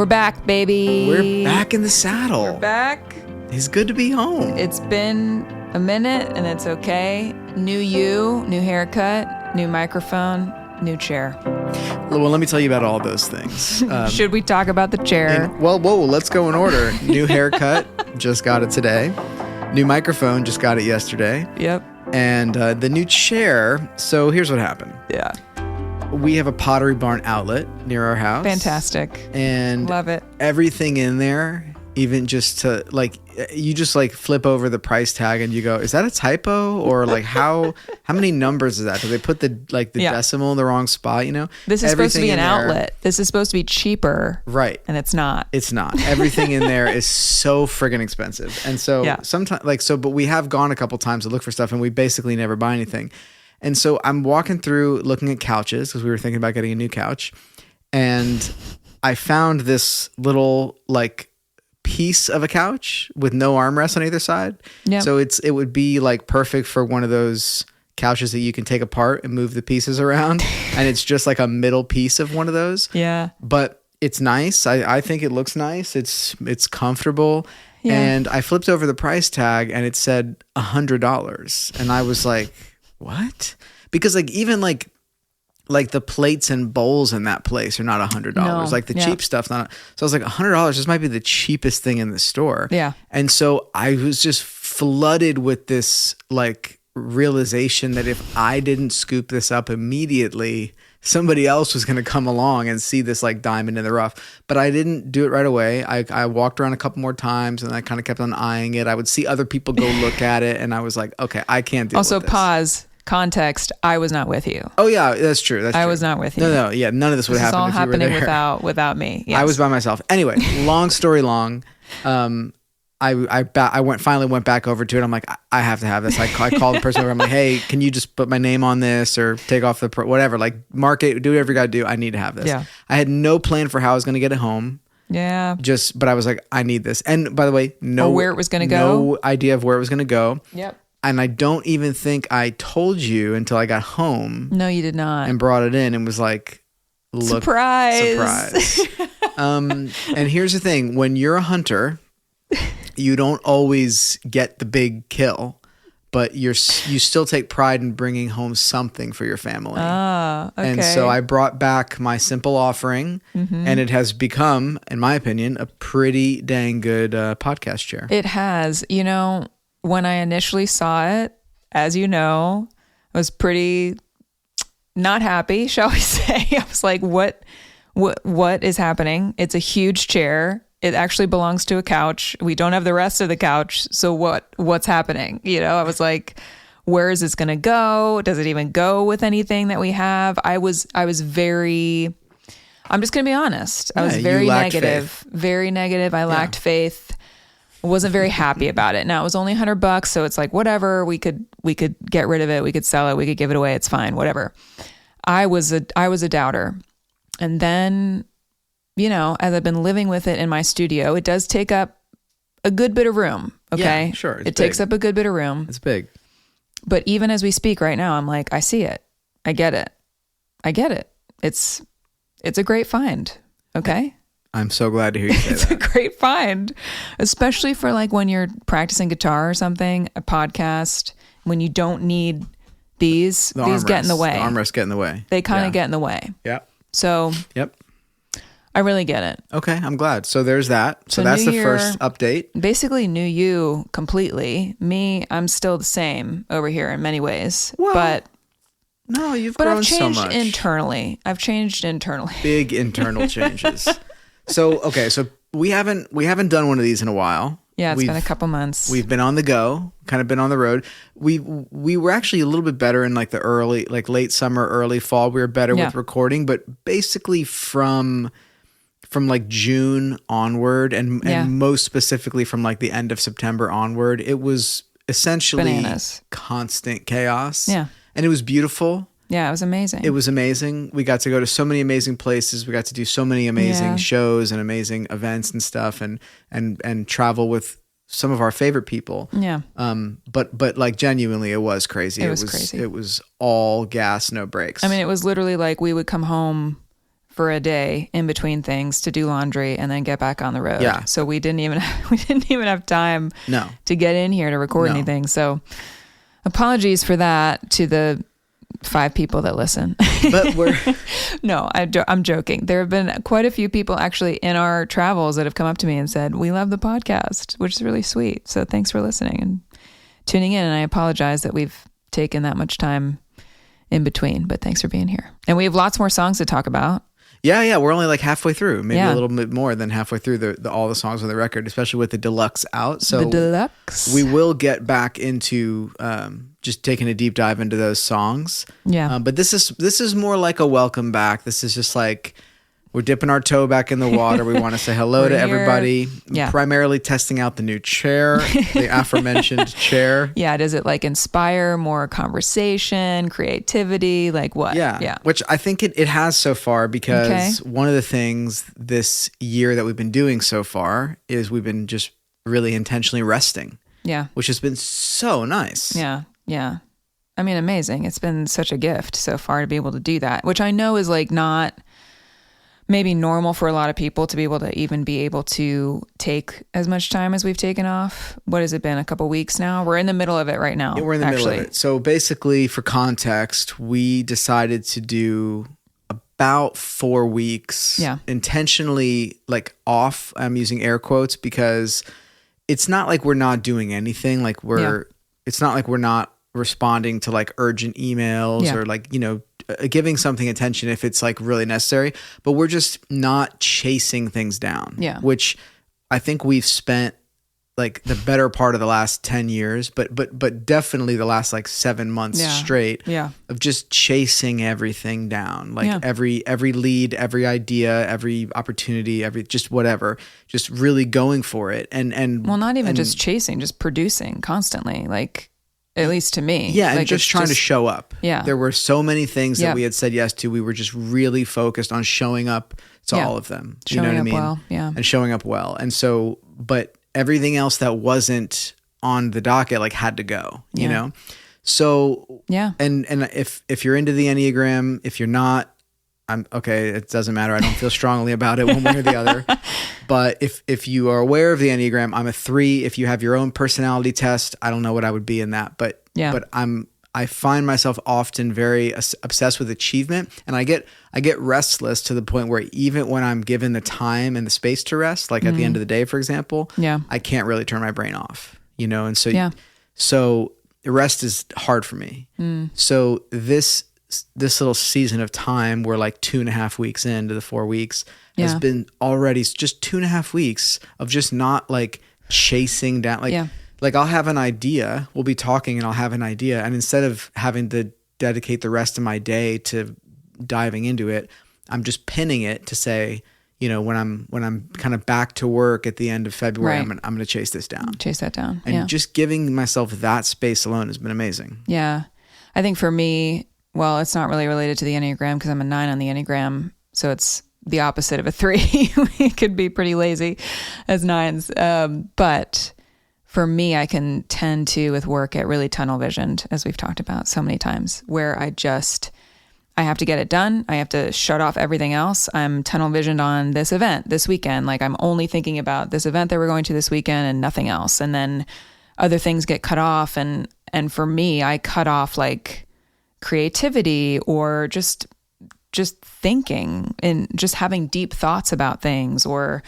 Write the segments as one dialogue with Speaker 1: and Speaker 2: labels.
Speaker 1: We're back, baby.
Speaker 2: We're back in the saddle.
Speaker 1: We're back.
Speaker 2: It's good to be home.
Speaker 1: It's been a minute, and it's okay. New you, new haircut, new microphone, new chair.
Speaker 2: Well, let me tell you about all those things.
Speaker 1: Should we talk about the chair?
Speaker 2: Whoa, let's go in order. New haircut, just got it today. New microphone, just got it yesterday.
Speaker 1: Yep.
Speaker 2: And the new chair. So here's what happened.
Speaker 1: Yeah.
Speaker 2: We have a Pottery Barn outlet near our house.
Speaker 1: Fantastic.
Speaker 2: And
Speaker 1: love it.
Speaker 2: Everything in there, even just to you just flip over the price tag and you go, is that a typo? Or how many numbers is that? Do they put the decimal in the wrong spot, you know?
Speaker 1: This is supposed to be an outlet. This is supposed to be cheaper.
Speaker 2: Right.
Speaker 1: And it's not.
Speaker 2: It's not. Everything in there is so friggin' expensive. And so sometimes but we have gone a couple times to look for stuff and we basically never buy anything. And so I'm walking through looking at couches because we were thinking about getting a new couch. And I found this little piece of a couch with no armrest on either side. Yeah. So it would be perfect for one of those couches that you can take apart and move the pieces around. And it's just a middle piece of one of those.
Speaker 1: Yeah.
Speaker 2: But it's nice. I think it looks nice. It's comfortable. Yeah. And I flipped over the price tag and it said $100. And I was like, what? Because even the plates and bowls in that place are not $100.
Speaker 1: No.
Speaker 2: The cheap stuff, not. So I was like, $100. This might be the cheapest thing in the store.
Speaker 1: Yeah.
Speaker 2: And so I was just flooded with this realization that if I didn't scoop this up immediately, somebody else was going to come along and see this diamond in the rough. But I didn't do it right away. I walked around a couple more times and I kind of kept on eyeing it. I would see other people go look at it and I was like, okay, I can't deal with this.
Speaker 1: Also, pause. Context, I was not with you.
Speaker 2: Oh yeah, that's true.
Speaker 1: I was not with you.
Speaker 2: No, yeah, none of this would happen if you were there.
Speaker 1: This is all happening without me. Yes.
Speaker 2: I was by myself. Anyway, long story long, I finally went back over to it. I'm like, I have to have this. I called the person over. I'm like, hey, can you just put my name on this or take off the whatever? Mark it, do whatever you got to do. I need to have this. Yeah. I had no plan for how I was going to get it home.
Speaker 1: Yeah.
Speaker 2: But I was like, I need this. And by the way,
Speaker 1: or where it was going to go.
Speaker 2: No idea of where it was going to go.
Speaker 1: Yep.
Speaker 2: And I don't even think I told you until I got home.
Speaker 1: No, you did not.
Speaker 2: And brought it in and was like, look.
Speaker 1: Surprise.
Speaker 2: And here's the thing. When you're a hunter, you don't always get the big kill, but you still take pride in bringing home something for your family.
Speaker 1: Ah, okay.
Speaker 2: And so I brought back my simple offering, and it has become, in my opinion, a pretty dang good podcast chair.
Speaker 1: It has. When I initially saw it, as you know, I was pretty not happy, shall we say. I was like, what is happening? It's a huge chair. It actually belongs to a couch. We don't have the rest of the couch. So what's happening? I was like, where is this going to go? Does it even go with anything that we have? I'm just going to be honest. I was very negative, very negative. I lacked faith. Wasn't very happy about it. Now it was only $100, so it's whatever. We could get rid of it. We could sell it. We could give it away. It's fine. Whatever. I was a doubter, and then as I've been living with it in my studio, it does take up a good bit of room. Okay,
Speaker 2: yeah, sure.
Speaker 1: It takes up a good bit of room.
Speaker 2: It's big.
Speaker 1: But even as we speak right now, I'm like, I see it. I get it. It's a great find. Okay.
Speaker 2: I'm so glad to hear you say
Speaker 1: It's a great find, especially for when you're practicing guitar or something, a podcast, when you don't need these get in the way.
Speaker 2: The armrests get in the way.
Speaker 1: They kind of get in the way.
Speaker 2: Yeah.
Speaker 1: So
Speaker 2: yep.
Speaker 1: I really get it.
Speaker 2: Okay, I'm glad. So there's that. So that's the first update.
Speaker 1: Basically knew you completely. Me, I'm still the same over here in many ways.
Speaker 2: Well,
Speaker 1: but
Speaker 2: no, you've grown so much.
Speaker 1: But I've changed internally.
Speaker 2: Big internal changes. So we haven't done one of these in a while.
Speaker 1: Yeah, it's been a couple months.
Speaker 2: We've been on the go, kind of been on the road. We were actually a little bit better in the early, late summer, early fall. We were better with recording, but basically from June onward, and most specifically from the end of September onward, it was essentially
Speaker 1: bananas.
Speaker 2: Constant chaos.
Speaker 1: Yeah,
Speaker 2: and it was beautiful.
Speaker 1: Yeah, it was amazing.
Speaker 2: It was amazing. We got to go to so many amazing places. We got to do so many amazing shows and amazing events and stuff, and travel with some of our favorite people.
Speaker 1: Yeah.
Speaker 2: But genuinely, it was crazy.
Speaker 1: It was crazy.
Speaker 2: It was all gas, no brakes.
Speaker 1: I mean, it was literally we would come home for a day in between things to do laundry and then get back on the road.
Speaker 2: Yeah.
Speaker 1: So we didn't even have time to get in here to record anything. So apologies for that to the 5 people that listen.
Speaker 2: But we're
Speaker 1: no, I'm joking. There have been quite a few people actually in our travels that have come up to me and said, "We love the podcast," which is really sweet. So thanks for listening and tuning in. And I apologize that we've taken that much time in between, but thanks for being here. And we have lots more songs to talk about.
Speaker 2: Yeah, we're only like halfway through, maybe a little bit more than halfway through all the songs on the record, especially with the deluxe out. So
Speaker 1: the deluxe,
Speaker 2: we will get back into just taking a deep dive into those songs.
Speaker 1: Yeah,
Speaker 2: but this is more like a welcome back. This is just like we're dipping our toe back in the water. We want to say hello to everybody.
Speaker 1: Yeah.
Speaker 2: Primarily testing out the new chair, the aforementioned chair.
Speaker 1: Yeah. Does it like inspire more conversation, creativity? Like what?
Speaker 2: Yeah. Which I think it has so far, because one of the things this year that we've been doing so far is we've been just really intentionally resting.
Speaker 1: Yeah.
Speaker 2: Which has been so nice.
Speaker 1: Yeah. Yeah. I mean, amazing. It's been such a gift so far to be able to do that, which I know is like not maybe normal for a lot of people to be able to even be able to take as much time as we've taken off. What has it been? A couple weeks now? We're in the middle of it right now.
Speaker 2: Yeah, we're in the middle of it. So basically, for context, we decided to do about 4 weeks intentionally like off. I'm using air quotes because it's not like we're not doing anything. Like it's not like we're not responding to like urgent emails or like, giving something attention if it's like really necessary, but we're just not chasing things down.
Speaker 1: Yeah.
Speaker 2: Which I think we've spent like the better part of the last 10 years, but definitely the last like 7 months straight of just chasing everything down. Like every lead, every idea, every opportunity, every just whatever, just really going for it. And
Speaker 1: well, not even just chasing, just producing constantly. Like, at least to me.
Speaker 2: Yeah, and
Speaker 1: like
Speaker 2: just trying to show up.
Speaker 1: Yeah.
Speaker 2: There were so many things that we had said yes to. We were just really focused on showing up to all of them. You know what I mean?
Speaker 1: Well. Yeah.
Speaker 2: And showing up well. And so, but everything else that wasn't on the docket like had to go, you know? So, and if you're into the Enneagram, if you're not, I'm okay. It doesn't matter. I don't feel strongly about it one way or the other. But if you are aware of the Enneagram, I'm a 3. If you have your own personality test, I don't know what I would be in that. But I find myself often very obsessed with achievement, and I get restless to the point where even when I'm given the time and the space to rest, like at the end of the day, for example, I can't really turn my brain off. And so rest is hard for me. So this little season of time, we're like 2.5 weeks into the 4 weeks, has been already just 2.5 weeks of just not like chasing down. Like I'll have an idea, we'll be talking and I'll have an idea. And instead of having to dedicate the rest of my day to diving into it, I'm just pinning it to say, when I'm kind of back to work at the end of February, I'm going to chase this down.
Speaker 1: Chase that down.
Speaker 2: And just giving myself that space alone has been amazing. Yeah.
Speaker 1: I think for me, well, it's not really related to the Enneagram because I'm a 9 on the Enneagram. So it's the opposite of a 3. We could be pretty lazy as 9s. But for me, I can tend to, with work, get really tunnel visioned, as we've talked about so many times, where I have to get it done. I have to shut off everything else. I'm tunnel visioned on this event this weekend. Like I'm only thinking about this event that we're going to this weekend and nothing else. And then other things get cut off. And for me, I cut off like creativity or just thinking and just having deep thoughts about things or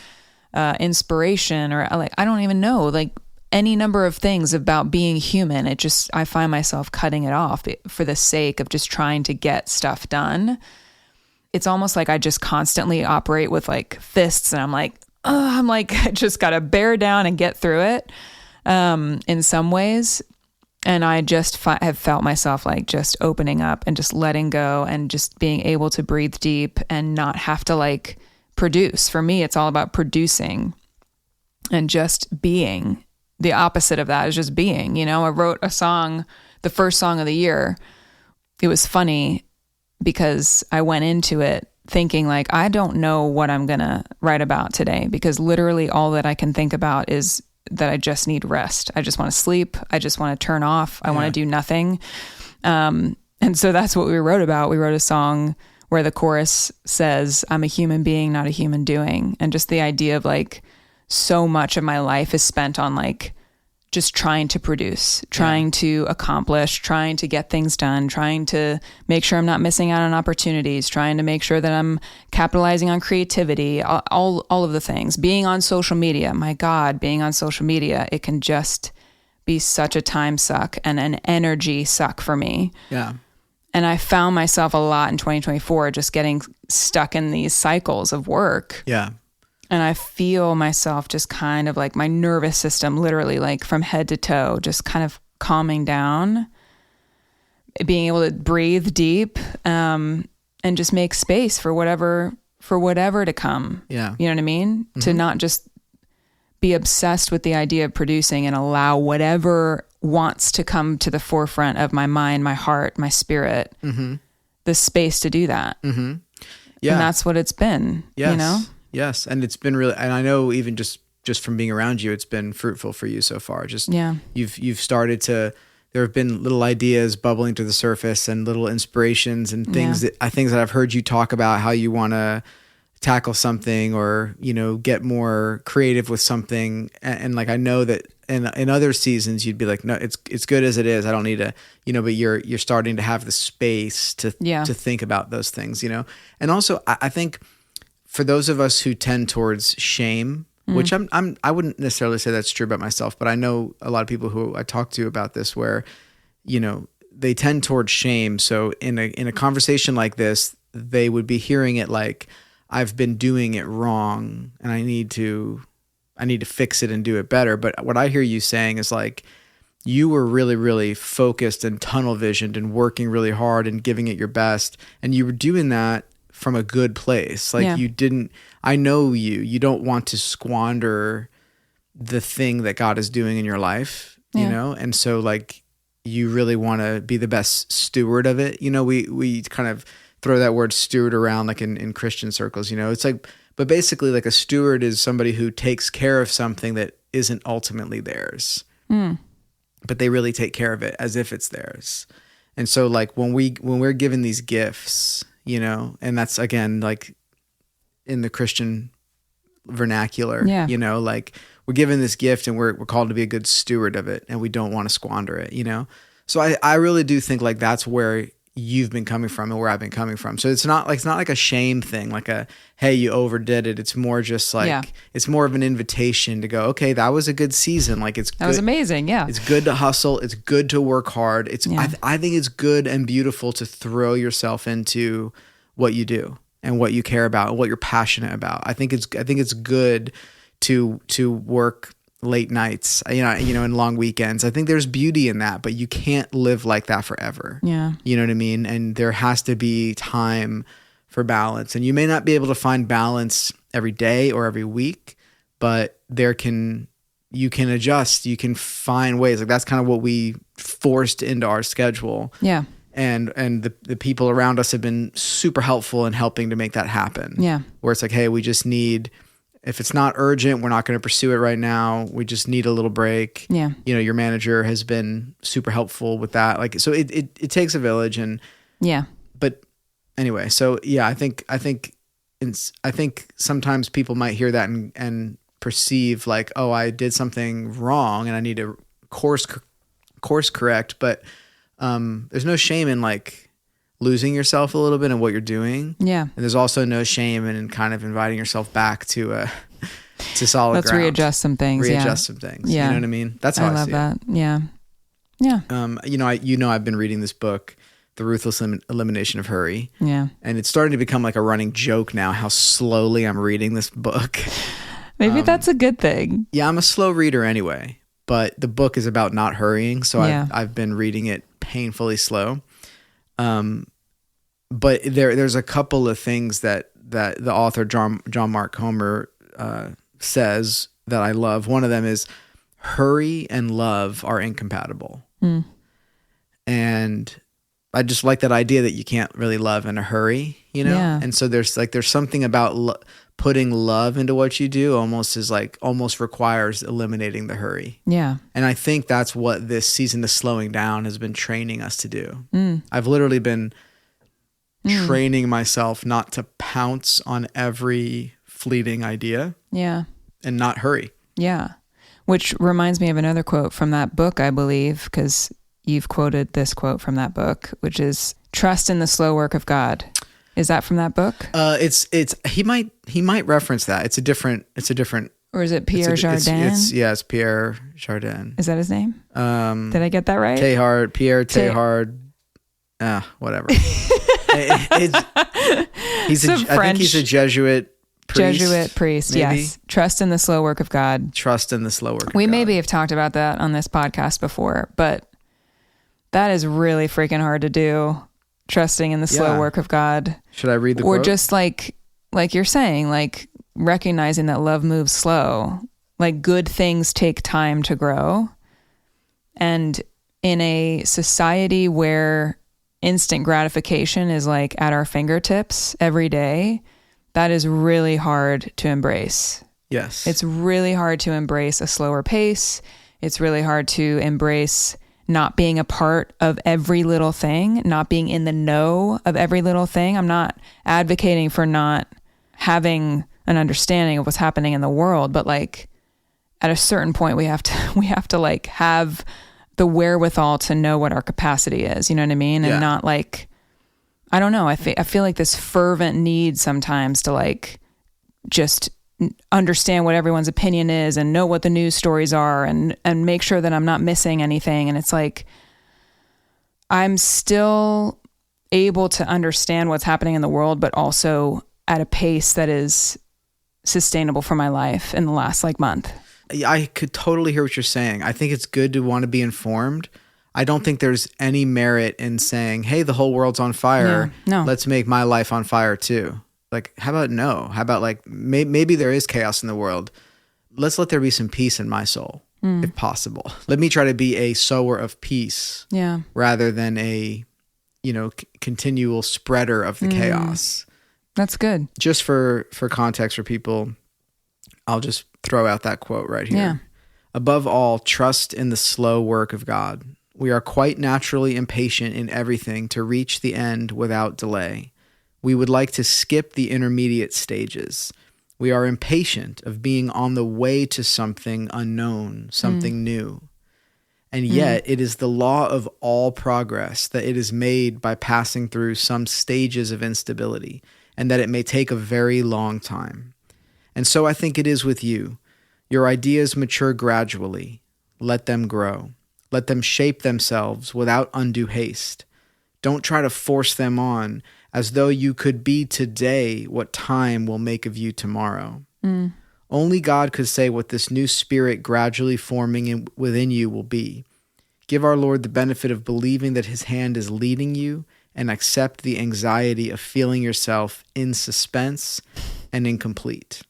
Speaker 1: inspiration or like, I don't even know, like any number of things about being human. I find myself cutting it off for the sake of just trying to get stuff done. It's almost like I just constantly operate with like fists and I'm like, I just got to bear down and get through it in some ways. And I just have felt myself like just opening up and just letting go and just being able to breathe deep and not have to like produce. For me, it's all about producing and just being. The opposite of that is just being. I wrote a song, the first song of the year. It was funny because I went into it thinking like, I don't know what I'm going to write about today because literally all that I can think about is that I just need rest. I just want to sleep. I just want to turn off. I want to do nothing. And so that's what we wrote about. We wrote a song where the chorus says, I'm a human being, not a human doing. And just the idea of like, so much of my life is spent on like, just trying to produce, trying to accomplish, trying to get things done, trying to make sure I'm not missing out on opportunities, trying to make sure that I'm capitalizing on creativity, all of the things. Being on social media, my God, being on social media, it can just be such a time suck and an energy suck for me.
Speaker 2: Yeah.
Speaker 1: And I found myself a lot in 2024 just getting stuck in these cycles of work.
Speaker 2: Yeah.
Speaker 1: And I feel myself just kind of like my nervous system, literally like from head to toe, just kind of calming down, being able to breathe deep, and just make space for whatever to come.
Speaker 2: Yeah.
Speaker 1: You know what I mean? Mm-hmm. To not just be obsessed with the idea of producing and allow whatever wants to come to the forefront of my mind, my heart, my spirit, the space to do that. Mm-hmm. Yeah. And that's what it's been, you know?
Speaker 2: Yes. And it's been really, and I know even just from being around you, it's been fruitful for you so far. Just, you've started to, there have been little ideas bubbling to the surface and little inspirations and things that I've heard you talk about, how you want to tackle something or, you know, get more creative with something. And like, I know that in other seasons you'd be like, no, it's good as it is. I don't need to, you know, but you're starting to have the space to think about those things, you know? And also I think, for those of us who tend towards shame, which I wouldn't necessarily say that's true about myself, but I know a lot of people who I talk to about this where, you know, they tend towards shame. So in a conversation like this, they would be hearing it like, I've been doing it wrong and I need to fix it and do it better. But what I hear you saying is like, you were really, really focused and tunnel visioned and working really hard and giving it your best. And you were doing that from a good place. Like I know you don't want to squander the thing that God is doing in your life, you know? And so like, you really want to be the best steward of it. You know, we kind of throw that word steward around like in Christian circles, you know, it's like, but basically like a steward is somebody who takes care of something that isn't ultimately theirs, but they really take care of it as if it's theirs. And so like when we're given these gifts, you know, and that's again, like in the Christian vernacular, you know, like we're given this gift and we're called to be a good steward of it and we don't want to squander it, you know? So I really do think like that's where you've been coming from and where I've been coming from. So it's not like a shame thing, like a, hey, you overdid it. It's more just like, it's more of an invitation to go, okay, that was a good season. Like that
Speaker 1: was amazing. Yeah.
Speaker 2: It's good to hustle. It's good to work hard. I think it's good and beautiful to throw yourself into what you do and what you care about and what you're passionate about. I think it's good to work late nights, you know, and long weekends. I think there's beauty in that, but you can't live like that forever. Yeah. You know what I mean? And there has to be time for balance. And you may not be able to find balance every day or every week, but you can adjust, you can find ways. Like that's kind of what we forced into our schedule. Yeah. And the people around us have been super helpful in helping to make that happen. Yeah. Where it's like, hey, we just need, if it's not urgent, we're not going to pursue it right now. We just need a little break. Yeah. You know, your manager has been super helpful with that. Like, so it takes a village and but anyway, so yeah, I think sometimes people might hear that and perceive like, oh, I did something wrong and I need to course correct. But there's no shame in like losing yourself a little bit in what you're doing. Yeah. And there's also no shame in kind of inviting yourself back to solid
Speaker 1: Let's
Speaker 2: ground.
Speaker 1: Readjust some things.
Speaker 2: Readjust some things. Yeah. You know what I mean? That's how I
Speaker 1: love
Speaker 2: see
Speaker 1: that.
Speaker 2: It.
Speaker 1: Yeah. Yeah.
Speaker 2: I've been reading this book, The Ruthless Elimination of Hurry. Yeah. And it's starting to become like a running joke now how slowly I'm reading this book.
Speaker 1: Maybe that's a good thing.
Speaker 2: Yeah, I'm a slow reader anyway, but the book is about not hurrying. So I've been reading it painfully slow. But there's a couple of things that the author John Mark Comer says that I love. One of them is hurry and love are incompatible. Mm. And I just like that idea that you can't really love in a hurry, you know? Yeah. And so there's something about putting love into what you do almost requires eliminating the hurry. Yeah. And I think that's what this season of slowing down has been training us to do. Mm. I've literally been training myself not to pounce on every fleeting idea.
Speaker 1: Yeah.
Speaker 2: And not hurry.
Speaker 1: Yeah. Which reminds me of another quote from that book, I believe, because you've quoted this quote from that book, which is trust in the slow work of God. Is that from that book?
Speaker 2: He might reference that. It's a different.
Speaker 1: Or is it Pierre Chardin?
Speaker 2: It's Pierre Chardin.
Speaker 1: Is that his name? Did I get that right?
Speaker 2: Pierre Teilhard. Whatever. I think he's a Jesuit priest. Maybe?
Speaker 1: Yes. Trust in the slow work of God.
Speaker 2: Trust in the slow work of God.
Speaker 1: We maybe have talked about that on this podcast before, but that is really freaking hard to do. Trusting in the slow work of God.
Speaker 2: Should I read the quote?
Speaker 1: Or just like you're saying, like recognizing that love moves slow. Like good things take time to grow. And in a society where instant gratification is like at our fingertips every day, that is really hard to embrace.
Speaker 2: Yes.
Speaker 1: It's really hard to embrace a slower pace. It's really hard to embrace not being a part of every little thing, not being in the know of every little thing. I'm not advocating for not having an understanding of what's happening in the world, but like at a certain point we have to like have the wherewithal to know what our capacity is, you know what I mean? And not like, I don't know. I feel like this fervent need sometimes to like just understand what everyone's opinion is and know what the news stories are and make sure that I'm not missing anything. And it's like, I'm still able to understand what's happening in the world, but also at a pace that is sustainable for my life in the last like month.
Speaker 2: I could totally hear what you're saying. I think it's good to want to be informed. I don't think there's any merit in saying, hey, the whole world's on fire.
Speaker 1: No.
Speaker 2: Let's make my life on fire too. Like, how about no? How about like, maybe there is chaos in the world. Let's let there be some peace in my soul, if possible. Let me try to be a sower of peace rather than a, continual spreader of the chaos.
Speaker 1: That's good.
Speaker 2: Just for context for people, I'll just throw out that quote right here.
Speaker 1: Yeah.
Speaker 2: Above all, trust in the slow work of God. We are quite naturally impatient in everything to reach the end without delay. We would like to skip the intermediate stages. We are impatient of being on the way to something unknown, something new. And yet it is the law of all progress that it is made by passing through some stages of instability, and that it may take a very long time. And so I think it is with you. Your ideas mature gradually. Let them grow. Let them shape themselves without undue haste. Don't try to force them on as though you could be today what time will make of you tomorrow. Only God could say what this new spirit gradually forming within you will be. Give our Lord the benefit of believing that his hand is leading you, and accept the anxiety of feeling yourself in suspense and incomplete.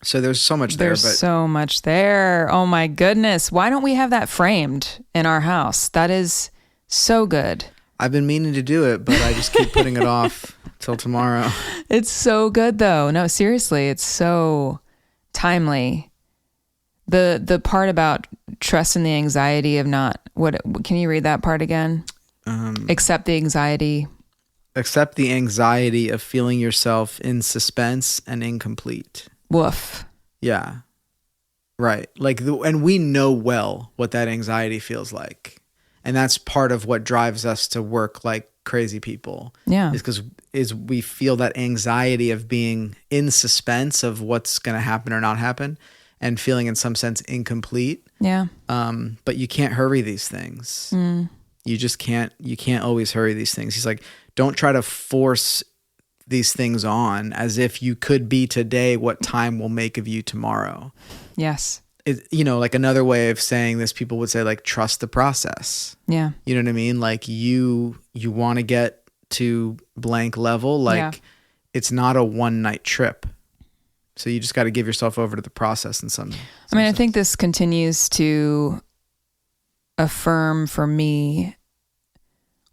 Speaker 2: So there's so much there.
Speaker 1: There's so much there. Oh my goodness. Why don't we have that framed in our house? That is so good.
Speaker 2: I've been meaning to do it, but I just keep putting it off till tomorrow.
Speaker 1: It's so good though. No, seriously, it's so timely. The part about trust in the anxiety of not, what can you read that part again? Accept the anxiety.
Speaker 2: Accept the anxiety of feeling yourself in suspense and incomplete.
Speaker 1: Woof.
Speaker 2: Yeah. Right. And we know well what that anxiety feels like. And that's part of what drives us to work like crazy people.
Speaker 1: Yeah.
Speaker 2: Is we feel that anxiety of being in suspense of what's going to happen or not happen, and feeling in some sense incomplete.
Speaker 1: Yeah.
Speaker 2: But you can't hurry these things. You just can't always hurry these things. He's like, don't try to force these things on as if you could be today what time will make of you tomorrow.
Speaker 1: Yes.
Speaker 2: Like another way of saying this, people would say like, trust the process.
Speaker 1: Yeah.
Speaker 2: You know what I mean? Like you want to get to blank level. Like it's not a one night trip. So you just got to give yourself over to the process in some sense.
Speaker 1: I think this continues to affirm for me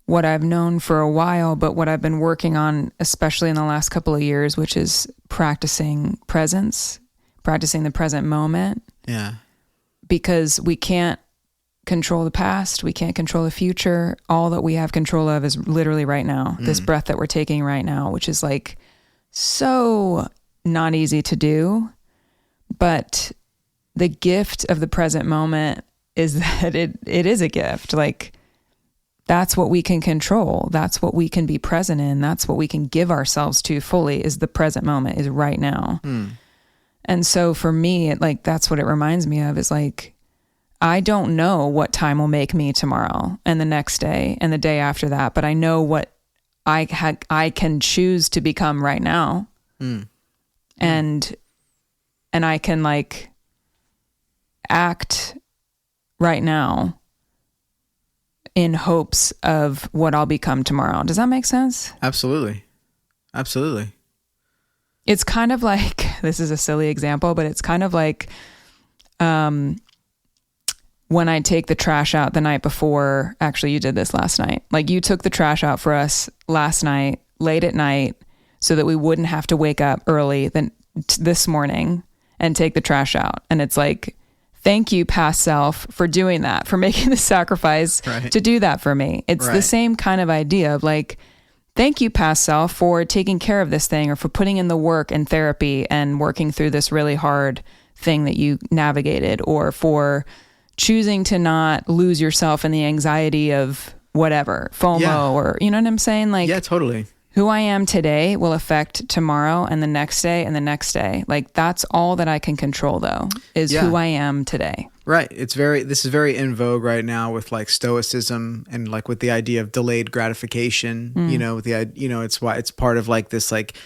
Speaker 1: what I've known for a while, but what I've been working on, especially in the last couple of years, which is practicing presence, practicing the present moment.
Speaker 2: Yeah.
Speaker 1: Because we can't control the past. We can't control the future. All that we have control of is literally right now, this breath that we're taking right now, which is like so not easy to do. But the gift of the present moment is that it is a gift. Like, that's what we can control. That's what we can be present in. That's what we can give ourselves to fully, is the present moment, is right now. And so for me, that's what it reminds me of, is like, I don't know what time will make me tomorrow and the next day and the day after that, but I know what I can choose to become right now. And I can like act right now in hopes of what I'll become tomorrow. Does that make sense?
Speaker 2: Absolutely.
Speaker 1: It's kind of like, this is a silly example, but it's kind of like when I take the trash out the night before. Actually, you did this last night. Like, you took the trash out for us last night, late at night, so that we wouldn't have to wake up early this morning and take the trash out. And it's like, thank you, past self, for doing that, for making the sacrifice to do that for me. It's the same kind of idea of like, thank you, past self, for taking care of this thing, or for putting in the work and therapy and working through this really hard thing that you navigated, or for choosing to not lose yourself in the anxiety of whatever, FOMO, or, you know what I'm saying? Like,
Speaker 2: yeah, totally.
Speaker 1: Who I am today will affect tomorrow and the next day and the next day. Like, that's all that I can control, though, is who I am today. Right.
Speaker 2: This is very in vogue right now with like stoicism and like with the idea of delayed gratification, you know, it's part of like this like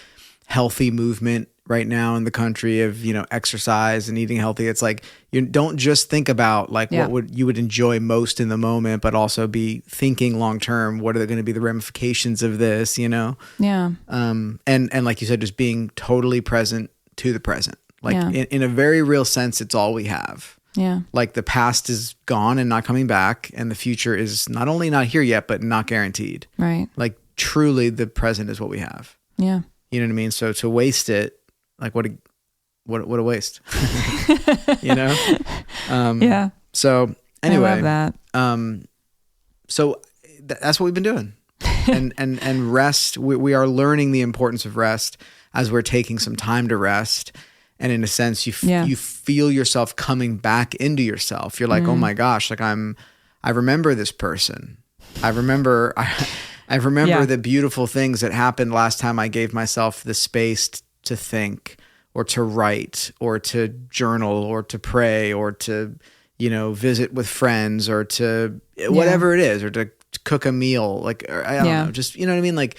Speaker 2: healthy movement right now in the country of, you know, exercise and eating healthy. It's like, you don't just think about like what you would enjoy most in the moment, but also be thinking long-term, what are going to be the ramifications of this, you know?
Speaker 1: Yeah.
Speaker 2: And like you said, just being totally present to the present, like in a very real sense, it's all we have.
Speaker 1: Yeah.
Speaker 2: Like, the past is gone and not coming back, and the future is not only not here yet, but not guaranteed.
Speaker 1: Right.
Speaker 2: Like, truly the present is what we have.
Speaker 1: Yeah.
Speaker 2: You know what I mean? So to waste it, like what a waste, you know?
Speaker 1: Yeah.
Speaker 2: So anyway,
Speaker 1: I love that.
Speaker 2: So that's what we've been doing, and rest. We are learning the importance of rest as we're taking some time to rest. And in a sense, you feel yourself coming back into yourself. You're like, oh my gosh, like I remember this person. I remember the beautiful things that happened last time I gave myself the space to think, or to write, or to journal, or to pray, or to, you know, visit with friends, or to whatever it is, or to cook a meal. Like, I don't know, just, you know what I mean? Like,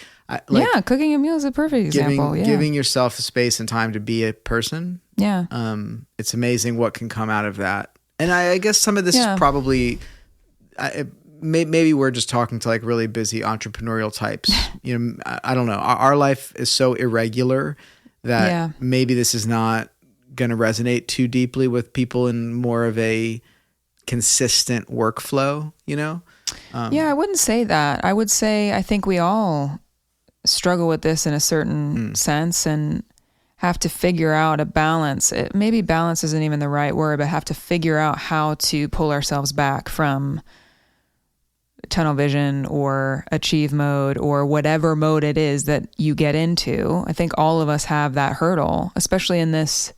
Speaker 1: cooking a meal is a perfect example.
Speaker 2: Giving yourself the space and time to be a person.
Speaker 1: Yeah.
Speaker 2: It's amazing what can come out of that. And I guess some of this is probably, maybe we're just talking to like really busy entrepreneurial types. You know, I don't know. Our life is so irregular that maybe this is not going to resonate too deeply with people in more of a consistent workflow, you know?
Speaker 1: I wouldn't say that. I would say, I think we all struggle with this in a certain sense, and have to figure out a balance. Maybe balance isn't even the right word, but have to figure out how to pull ourselves back from tunnel vision or achieve mode or whatever mode it is that you get into. I think all of us have that hurdle, especially in this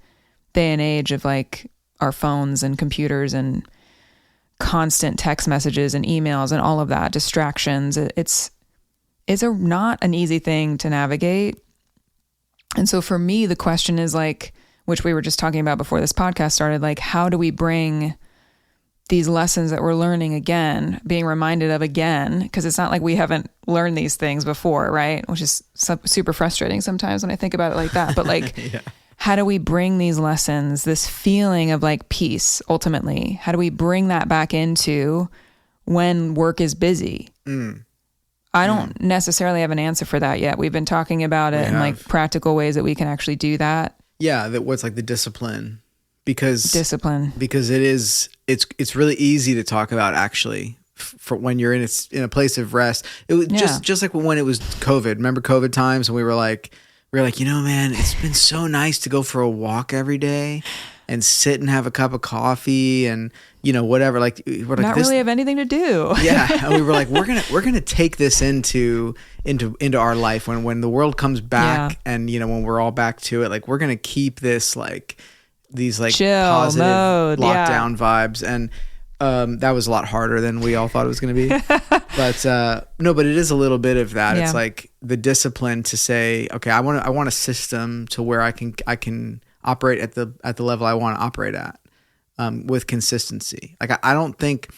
Speaker 1: day and age of like our phones and computers and constant text messages and emails and all of that, distractions. It's not an easy thing to navigate. And so for me, the question is like, which we were just talking about before this podcast started, like, how do we bring these lessons that we're learning again, being reminded of again, because it's not like we haven't learned these things before, right? Which is super frustrating sometimes when I think about it like that. But like, how do we bring these lessons, this feeling of like peace, ultimately, how do we bring that back into when work is busy? I don't necessarily have an answer for that yet. We've been talking about it in like practical ways that we can actually do that.
Speaker 2: Yeah, that what's like the discipline. Because it's really easy to talk about actually for when you're in a place of rest. It was just like when it was COVID. Remember COVID times, and we were like, you know, man, it's been so nice to go for a walk every day and sit and have a cup of coffee and, you know, whatever. Like we're like,
Speaker 1: not really have anything to do.
Speaker 2: Yeah. And we were like, we're going to take this into our life when the world comes back and, you know, when we're all back to it, like we're going to keep this, like these like
Speaker 1: chill
Speaker 2: positive
Speaker 1: mode,
Speaker 2: lockdown vibes. And, that was a lot harder than we all thought it was going to be, but, no, but it is a little bit of that. It's like the discipline to say, okay, I want a system to where I can operate at the level I want to operate at, with consistency. Like I don't think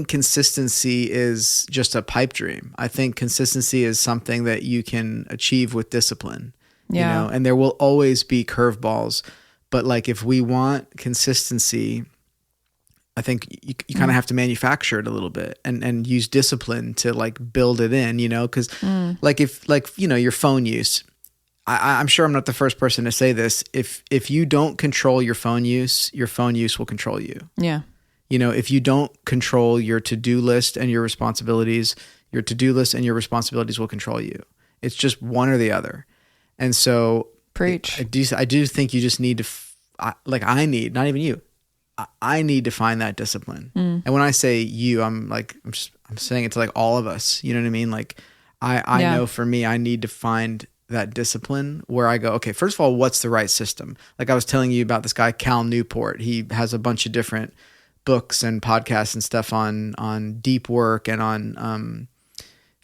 Speaker 2: consistency is just a pipe dream. I think consistency is something that you can achieve with discipline, you know, and there will always be curveballs, but like if we want consistency, I think you kind of have to manufacture it a little bit and use discipline to like build it in, you know, because like if like, you know, your phone use, I'm sure I'm not the first person to say this. If you don't control your phone use will control you. Yeah. You know, if you don't control your to-do list and your responsibilities, your to-do list and your responsibilities will control you. It's just one or the other. And so
Speaker 1: preach.
Speaker 2: I do think you just need to, not even you. I need to find that discipline. And when I say you, I'm saying it to like all of us, you know what I mean? Like I know for me, I need to find that discipline where I go, okay, first of all, what's the right system? Like I was telling you about this guy, Cal Newport. He has a bunch of different books and podcasts and stuff on deep work and on,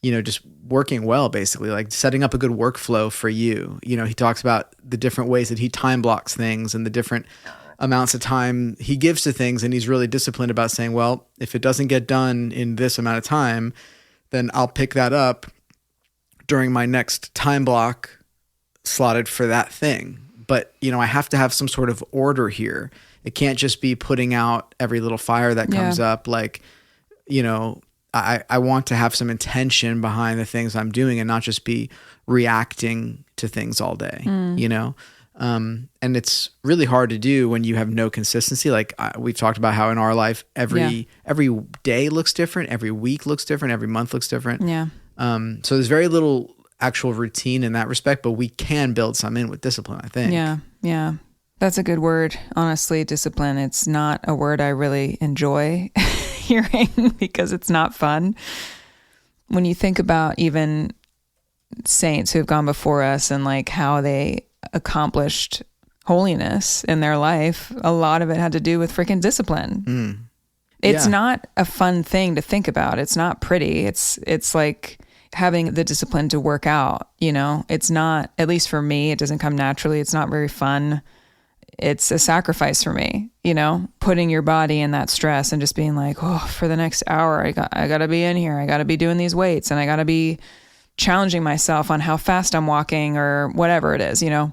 Speaker 2: you know, just working well, basically like setting up a good workflow for you. You know, he talks about the different ways that he time blocks things and the different amounts of time he gives to things. And he's really disciplined about saying, well, if it doesn't get done in this amount of time, then I'll pick that up during my next time block slotted for that thing. But, you know, I have to have some sort of order here. It can't just be putting out every little fire that comes up. Like, you know, I want to have some intention behind the things I'm doing and not just be reacting to things all day, you know? And it's really hard to do when you have no consistency. Like we've talked about how in our life, every day looks different. Every week looks different. Every month looks different. Yeah. So there's very little actual routine in that respect, but we can build some in with discipline, I think.
Speaker 1: Yeah. Yeah. That's a good word. Honestly, discipline. It's not a word I really enjoy hearing because it's not fun. When you think about even saints who have gone before us and like how they accomplished holiness in their life, a lot of it had to do with freaking discipline. It's not a fun thing to think about. It's not pretty. It's like having the discipline to work out, you know. It's not, at least for me, it doesn't come naturally. It's not very fun. It's a sacrifice for me, you know, putting your body in that stress and just being like, oh, for the next hour, I got to be in here. I got to be doing these weights and I got to be challenging myself on how fast I'm walking or whatever it is, you know.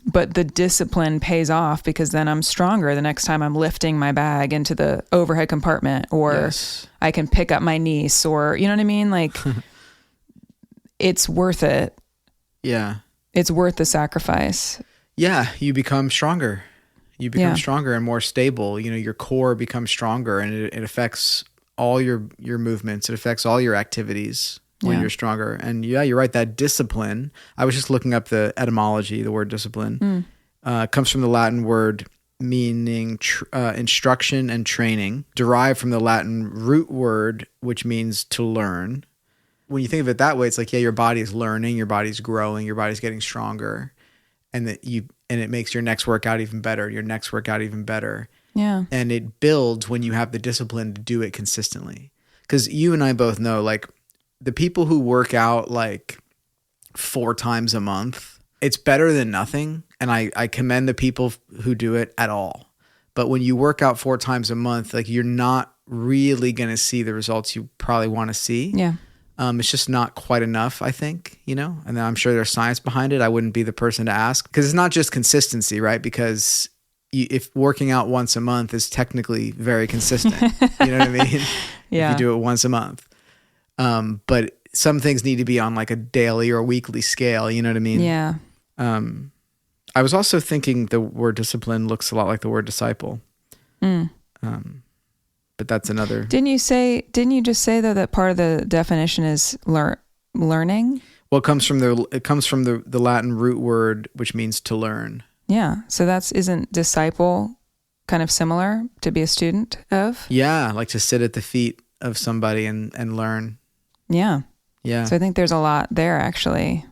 Speaker 1: But the discipline pays off because then I'm stronger the next time I'm lifting my bag into the overhead compartment, or I can pick up my niece, or, you know what I mean? Like, it's worth it. Yeah. It's worth the sacrifice.
Speaker 2: Yeah. You become stronger. You become stronger and more stable. You know, your core becomes stronger and it affects all your movements. It affects all your activities when you're stronger. And you're right. That discipline, I was just looking up the etymology, the word discipline, comes from the Latin word meaning instruction and training, derived from the Latin root word, which means to learn. When you think of it that way, it's like, your body is learning, your body's growing, your body's getting stronger, and it makes your next workout even better, your next workout even better. Yeah. And it builds when you have the discipline to do it consistently. Because you and I both know, like, the people who work out like 4 times a month, it's better than nothing. And I commend the people who do it at all. But when you work out 4 times a month, like, you're not really going to see the results you probably want to see. Yeah. It's just not quite enough, I think, you know, and I'm sure there's science behind it. I wouldn't be the person to ask, because it's not just consistency, right? Because if working out once a month is technically very consistent, you know what I mean? Yeah. If you do it once a month. But some things need to be on like a daily or weekly scale, you know what I mean? Yeah. I was also thinking the word discipline looks a lot like the word disciple. But that's another. Didn't you just say though that part of the definition is learning? Well, it comes from the Latin root word, which means to learn.
Speaker 1: Yeah. So isn't disciple kind of similar to be a student of?
Speaker 2: Yeah. Like to sit at the feet of somebody and learn.
Speaker 1: Yeah.
Speaker 2: Yeah.
Speaker 1: So I think there's a lot there, actually.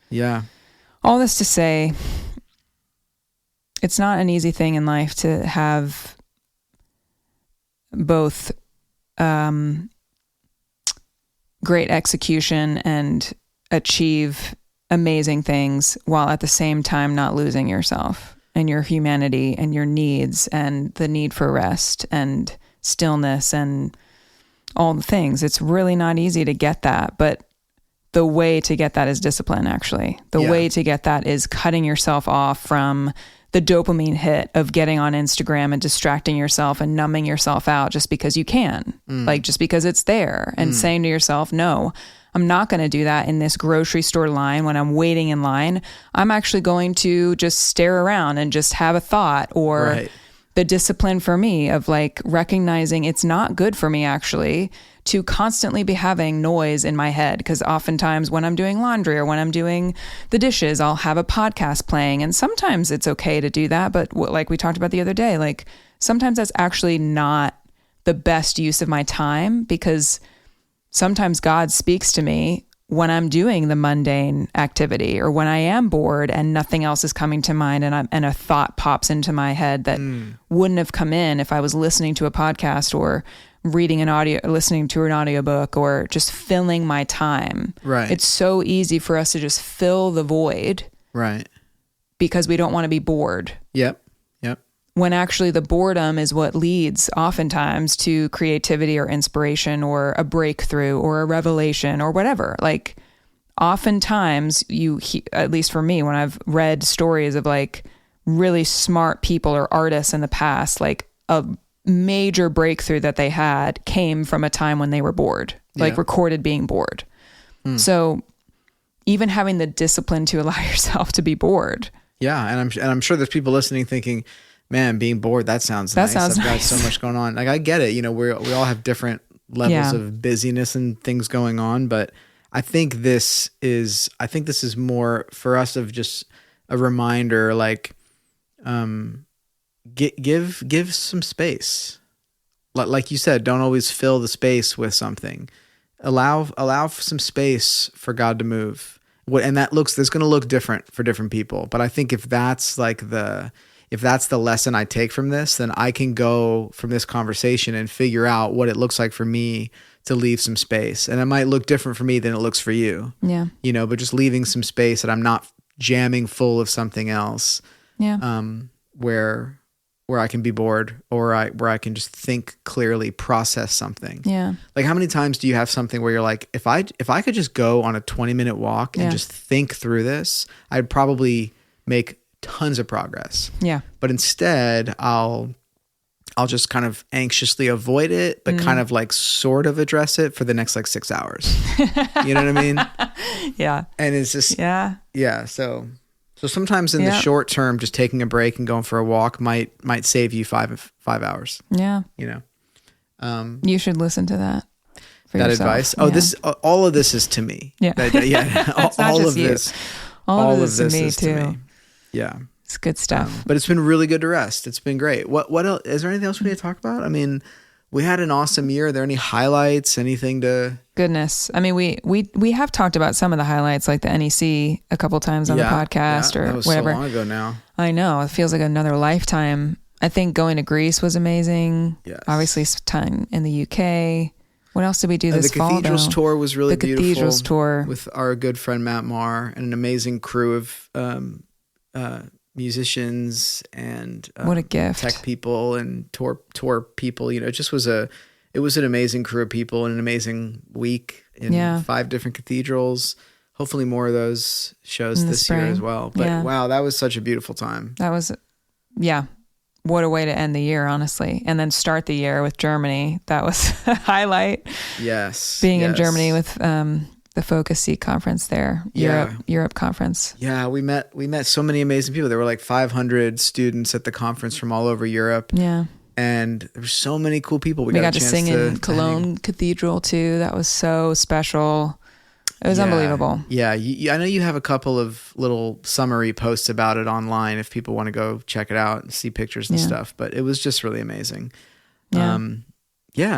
Speaker 2: Yeah.
Speaker 1: All this to say, it's not an easy thing in life to have both great execution and achieve amazing things while at the same time not losing yourself and your humanity and your needs and the need for rest and stillness and all the things. It's really not easy to get that, but the way to get that is discipline, actually. The way to get that is cutting yourself off from the dopamine hit of getting on Instagram and distracting yourself and numbing yourself out just because you can, like just because it's there, and saying to yourself, no, I'm not going to do that in this grocery store line when I'm waiting in line. I'm actually going to just stare around and just have a thought, or the discipline for me of like recognizing it's not good for me actually to constantly be having noise in my head. Because oftentimes when I'm doing laundry or when I'm doing the dishes, I'll have a podcast playing. And sometimes it's okay to do that. But like we talked about the other day, like sometimes that's actually not the best use of my time, because sometimes God speaks to me when I'm doing the mundane activity or when I am bored and nothing else is coming to mind, and a thought pops into my head that wouldn't have come in if I was listening to a podcast or reading listening to an audiobook or just filling my time.
Speaker 2: Right.
Speaker 1: It's so easy for us to just fill the void.
Speaker 2: Right.
Speaker 1: Because we don't want to be bored.
Speaker 2: Yep.
Speaker 1: When actually the boredom is what leads oftentimes to creativity or inspiration or a breakthrough or a revelation or whatever. Like oftentimes at least for me, when I've read stories of like really smart people or artists in the past, like a major breakthrough that they had came from a time when they were bored, like recorded being bored. So even having the discipline to allow yourself to be bored. Yeah.
Speaker 2: And I'm sure there's people listening thinking, man, being bored, that sounds nice. I've got so much going on. Like I get it. You know, we all have different levels of busyness and things going on, but I think this is more for us of just a reminder, like, give some space. Like you said, don't always fill the space with something. Allow some space for God to move. And that's going to look different for different people. But I think if that's the lesson I take from this, then I can go from this conversation and figure out what it looks like for me to leave some space. And it might look different for me than it looks for you.
Speaker 1: Yeah.
Speaker 2: You know, but just leaving some space that I'm not jamming full of something else.
Speaker 1: Yeah.
Speaker 2: Where I can be bored, or where I can just think clearly, process something.
Speaker 1: Yeah.
Speaker 2: Like how many times do you have something where you're like, if I could just go on a 20-minute walk and just think through this, I'd probably make tons of progress.
Speaker 1: Yeah.
Speaker 2: But instead I'll just kind of anxiously avoid it, but kind of like sort of address it for the next like 6 hours. You know what I mean?
Speaker 1: Yeah.
Speaker 2: And it's just, So sometimes in the short term, just taking a break and going for a walk might save you 5 hours.
Speaker 1: Yeah.
Speaker 2: You know,
Speaker 1: you should listen to that. For
Speaker 2: that
Speaker 1: yourself.
Speaker 2: Advice. Oh, all of this is to me.
Speaker 1: Yeah.
Speaker 2: All of this.
Speaker 1: All of this is me too.
Speaker 2: Yeah.
Speaker 1: It's good stuff.
Speaker 2: But it's been really good to rest. It's been great. What else? Is there anything else we need to talk about? I mean, we had an awesome year. Are there any highlights? Anything to?
Speaker 1: Goodness. I mean, we have talked about some of the highlights, like the NEC a couple times on the podcast or
Speaker 2: that was
Speaker 1: whatever.
Speaker 2: So long ago now.
Speaker 1: I know. It feels like another lifetime. I think going to Greece was amazing.
Speaker 2: Yes.
Speaker 1: Obviously, time in the UK. What else did we do this fall?
Speaker 2: The Cathedrals tour was really beautiful.
Speaker 1: The Cathedrals tour
Speaker 2: with our good friend Matt Marr and an amazing crew of musicians and
Speaker 1: what a gift,
Speaker 2: tech people and tour people. You know, it just was an amazing crew of people and an amazing week in 5 different cathedrals. Hopefully more of those shows this year as well. But wow, that was such a beautiful time.
Speaker 1: That was, what a way to end the year, honestly. And then start the year with Germany. That was a highlight.
Speaker 2: Yes.
Speaker 1: Being in Germany with the Focus Seek conference there, Europe conference.
Speaker 2: Yeah, we met so many amazing people. There were like 500 students at the conference from all over Europe.
Speaker 1: Yeah.
Speaker 2: And there were so many cool people. We
Speaker 1: got to sing in Cologne Cathedral too. That was so special. It was unbelievable.
Speaker 2: Yeah. I know you have a couple of little summary posts about it online if people want to go check it out and see pictures and stuff, but it was just really amazing.
Speaker 1: Yeah.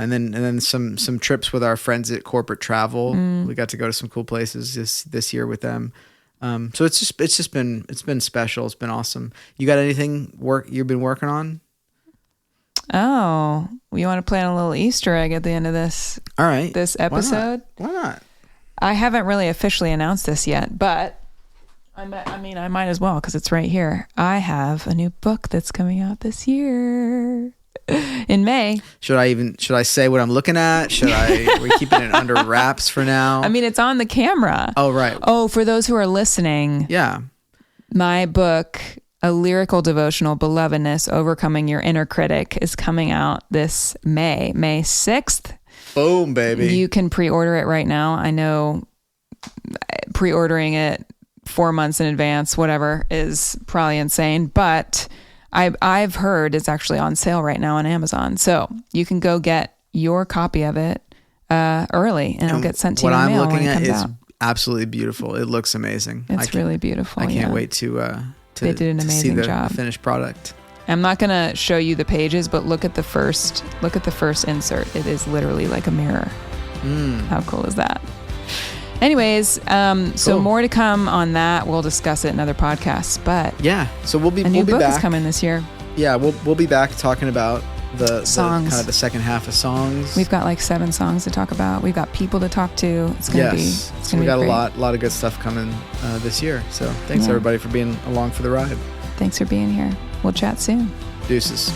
Speaker 2: And then some trips with our friends at Corporate Travel. We got to go to some cool places this year with them. So it's been special. It's been awesome. You got anything you've been working on?
Speaker 1: Oh, you want to plan a little Easter egg at the end of this?
Speaker 2: All right.
Speaker 1: This episode?
Speaker 2: Why not?
Speaker 1: I haven't really officially announced this yet, but I might as well because it's right here. I have a new book that's coming out this year in May.
Speaker 2: Should I say what I'm looking at? We're keeping it under wraps for now?
Speaker 1: I mean, it's on the camera.
Speaker 2: Oh, right.
Speaker 1: Oh, for those who are listening.
Speaker 2: Yeah.
Speaker 1: My book, A Lyrical Devotional, Belovedness, Overcoming Your Inner Critic, is coming out this May 6th.
Speaker 2: Boom, baby.
Speaker 1: You can pre-order it right now. I know pre-ordering it 4 months in advance, whatever, is probably insane, but I've heard it's actually on sale right now on Amazon. So you can go get your copy of it early and it'll get sent to you in the mail when it comes out. What I'm looking at is
Speaker 2: absolutely beautiful. It looks amazing.
Speaker 1: It's really beautiful.
Speaker 2: I can't wait to
Speaker 1: they did an amazing job.
Speaker 2: The finished product.
Speaker 1: I'm not going to show you the pages, but look at the first insert. It is literally like a mirror. How cool is that? Anyways, so more to come on that. We'll discuss it in other podcasts, but
Speaker 2: yeah, so we'll be
Speaker 1: book
Speaker 2: back.
Speaker 1: Is coming this year.
Speaker 2: Yeah, we'll be back talking about the
Speaker 1: songs,
Speaker 2: kind of the second half of songs.
Speaker 1: We've got like 7 songs to talk about. We've got people to talk to. It's gonna be.
Speaker 2: We got a lot of good stuff coming this year. So thanks everybody for being along for the ride.
Speaker 1: Thanks for being here. We'll chat soon.
Speaker 2: Deuces.